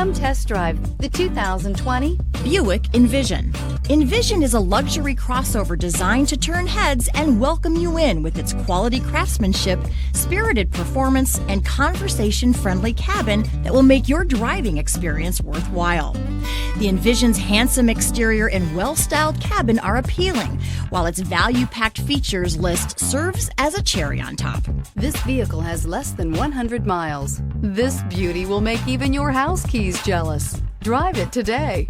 Come test drive the 2020 Buick Envision. Envision is a luxury crossover designed to turn heads and welcome you in with its quality craftsmanship, spirited performance, and conversation-friendly cabin that will make your driving experience worthwhile. The Envision's handsome exterior and well-styled cabin are appealing, while its value-packed features list serves as a cherry on top. This vehicle has less than 100 miles. This beauty will make even your house keys jealous. Drive it today.